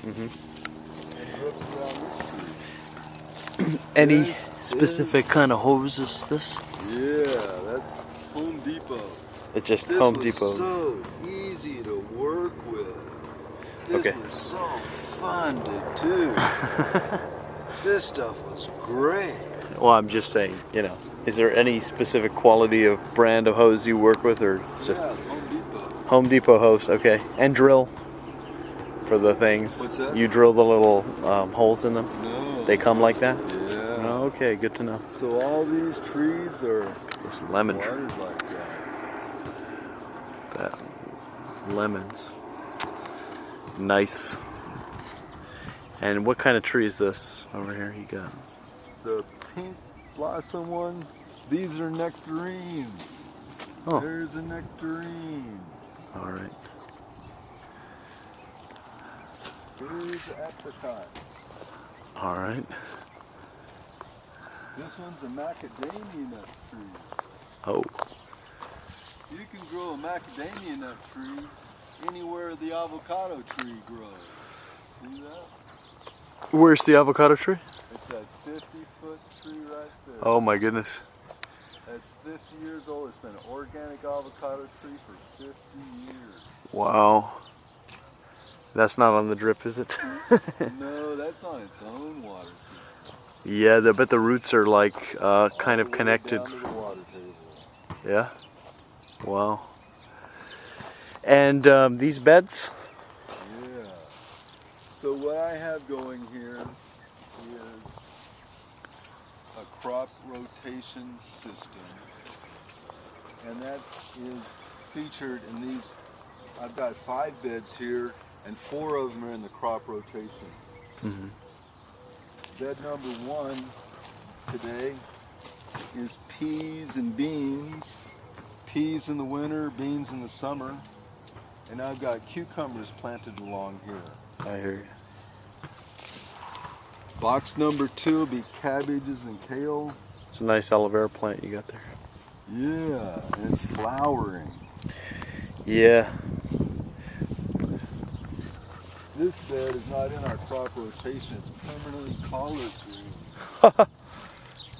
And drips around this tree. Any This specific kind of hose is this? Yeah, that's Home Depot. It's just This Home was Depot. so easy to work with. This Okay. was so fun to do. This stuff was great. Well, I'm just saying, you know, is there any specific quality of brand of hose you work with, or just Yeah, Home Depot. Home Depot hose? Okay, and drill for the things. What's that? You drill the little holes in them. No. They come like that. Yeah. Oh, okay, good to know. So all these trees are This lemon tree. watered like that. That lemons. Nice. And what kind of tree is this over here you got? The pink blossom one, these are nectarines. Oh. There's a nectarine. All right. Here's the apricot. All right. This one's a macadamia nut tree. Oh. You can grow a macadamia nut tree anywhere the avocado tree grows. See that? Where's the avocado tree? It's that 50-foot tree right there. Oh my goodness. It's 50 years old. It's been an organic avocado tree for 50 years. Wow. That's not on the drip, is it? No, that's on its own water system. Yeah, but the roots are like kind of connected. Down to the water table. Yeah. Wow. And these beds? Yeah. So what I have going here is a crop rotation system, and that is featured in these. I've got 5 beds here, and 4 of them are in the crop rotation. Mm-hmm. Bed number 1 today is peas and beans. Peas in the winter, beans in the summer. And I've got cucumbers planted along here. I hear you. Box number 2 will be cabbages and kale. It's a nice aloe vera plant you got there. Yeah, and it's flowering. Yeah. This bed is not in our crop rotation. It's permanently collard green.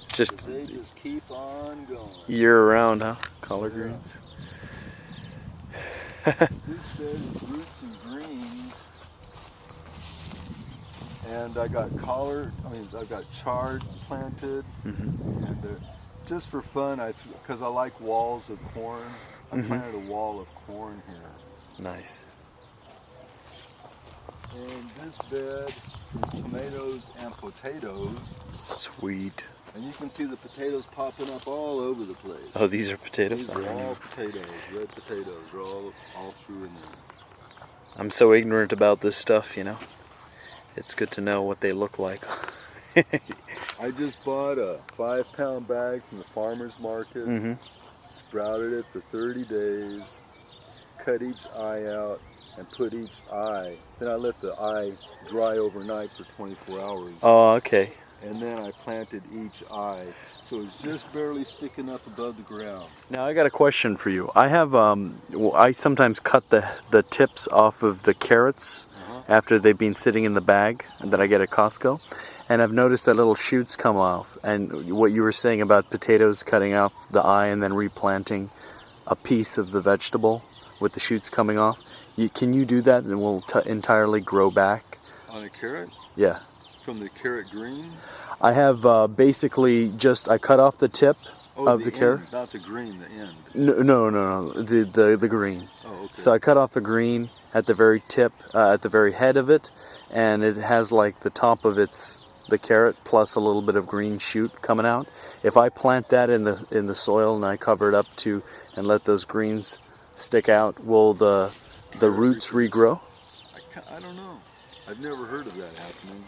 Just They just keep on going. year-round, huh? Collard greens. This bed is roots and greens. And I got I've got chard planted. Mm-hmm. And just for fun, because I like walls of corn, I Mm-hmm. planted a wall of corn here. Nice. And this bed is tomatoes and potatoes. Sweet. And you can see the potatoes popping up all over the place. Oh, these are potatoes? These are all potatoes, red potatoes, are all through in there. I'm so ignorant about this stuff, you know. It's good to know what they look like. I just bought a 5-pound bag from the farmer's market, Mm-hmm. sprouted it for 30 days, cut each eye out, and put each eye. Then I let the eye dry overnight for 24 hours. Oh, okay. And then I planted each eye. So it's just barely sticking up above the ground. Now I got a question for you. I have I sometimes cut the tips off of the carrots after they've been sitting in the bag that I get at Costco, and I've noticed that little shoots come off. And what you were saying about potatoes cutting off the eye and then replanting a piece of the vegetable with the shoots coming off, can you do that and it will entirely grow back? On a carrot? Yeah. From the carrot green? I have basically I cut off the tip of the carrot. End, not the green, the end. No. The green. Oh, okay. So I cut off the green at the very tip, at the very head of it, and it has like the top of the carrot plus a little bit of green shoot coming out. If I plant that in the soil and I cover it up and let those greens stick out, will the roots regrow? I don't know. I've never heard of that happening.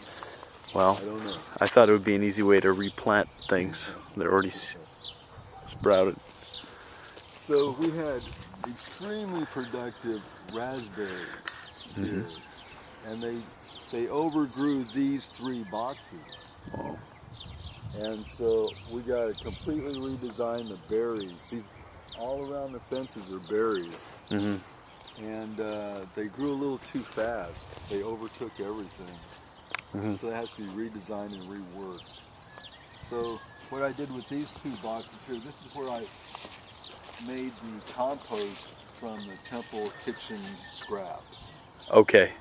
Well, I don't know. I thought it would be an easy way to replant things that are already sprouted. So we had extremely productive raspberries here, and they overgrew these 3 boxes. Wow. And so we got to completely redesign the berries. These all around the fences are berries. Mm-hmm. and they grew a little too fast. They overtook everything. Mm-hmm. So it has to be redesigned and reworked. So what I did with these two boxes here, this is where I made the compost from the temple kitchen scraps. Okay.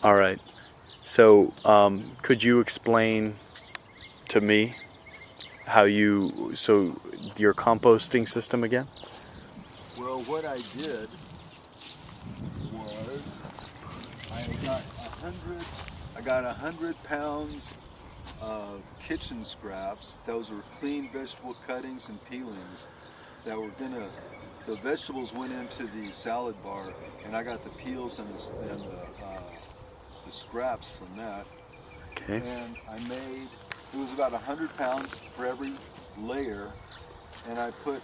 All right. So could you explain to me how your composting system again? Well, what I did was I got 100 pounds of kitchen scraps. Those were clean vegetable cuttings and peelings that were the vegetables went into the salad bar, and I got the peels and the scraps from that. Okay. And it was about 100 pounds for every layer, and I put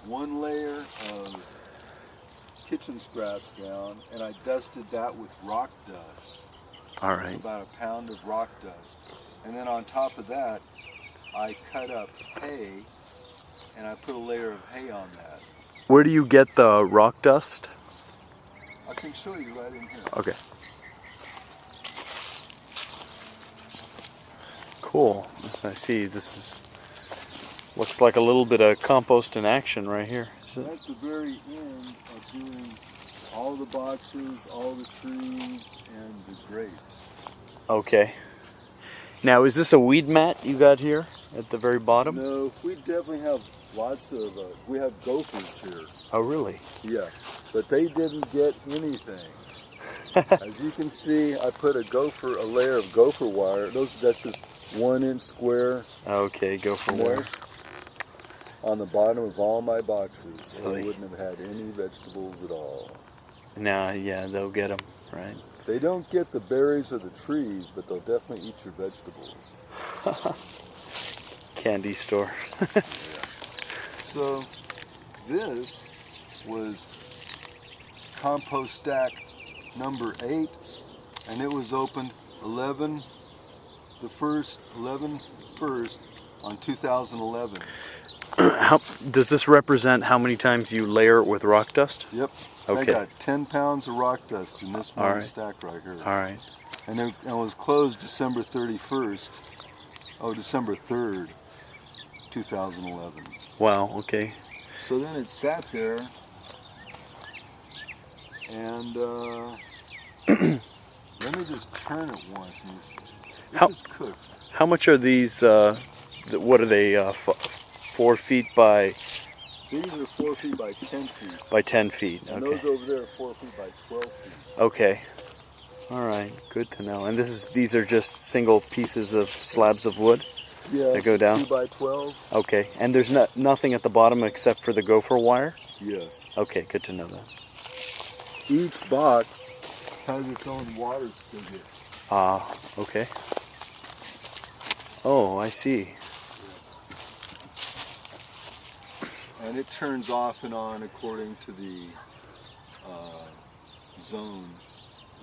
one layer of kitchen scraps down, and I dusted that with rock dust. All right. About a pound of rock dust. And then on top of that, I cut up hay, and I put a layer of hay on that. Where do you get the rock dust? I can show you right in here. Okay. Cool. I see. Looks like a little bit of compost in action right here. That's the very end of doing all the boxes, all the trees, and the grapes. Okay. Now, is this a weed mat you got here at the very bottom? No, we definitely have lots of, we have gophers here. Oh, really? Yeah, but they didn't get anything. As you can see, I put a layer of gopher wire. That's just 1 inch square. Okay, gopher wire. On the bottom of all my boxes, so I Silly. wouldn't have had any vegetables at all. Now, yeah, they'll get them, right? They don't get the berries of the trees, but they'll definitely eat your vegetables. Candy store. Yeah. So this was compost stack number 8, and it was opened 11/1 on 2011. Does this represent how many times you layer it with rock dust? Yep. Okay. I got 10 pounds of rock dust in this one stack right here. All right. And it was closed December 31st. Oh, December 3rd, 2011. Wow, okay. So then it sat there, and let me just turn it once. And it just cooked. How much are these, what are they, 4 feet by... These are 4 feet by 10 feet. By 10 feet, okay. And those over there are 4 feet by 12 feet. Okay. All right, good to know. And these are just single pieces of slabs of wood? Yeah, that go down? 2 by 12. Okay, and there's nothing at the bottom except for the gopher wire? Yes. Okay, good to know that. Each box has its own water spigot. Ah, okay. Oh, I see. And it turns off and on according to the zone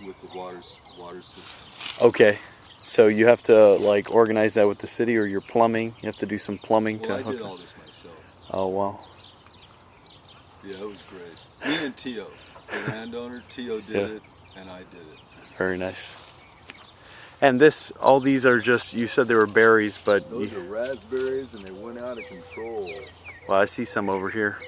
with the water system. Okay, so you have to like organize that with the city, or your plumbing. You have to do some plumbing Well, to I hook did it. all this myself. Oh wow. Yeah, it was great. Me and Tio, the landowner. Tio did it, and I did it. Very nice. And all these are just, you said they were berries, but... Those are raspberries, and they went out of control. Well, I see some over here.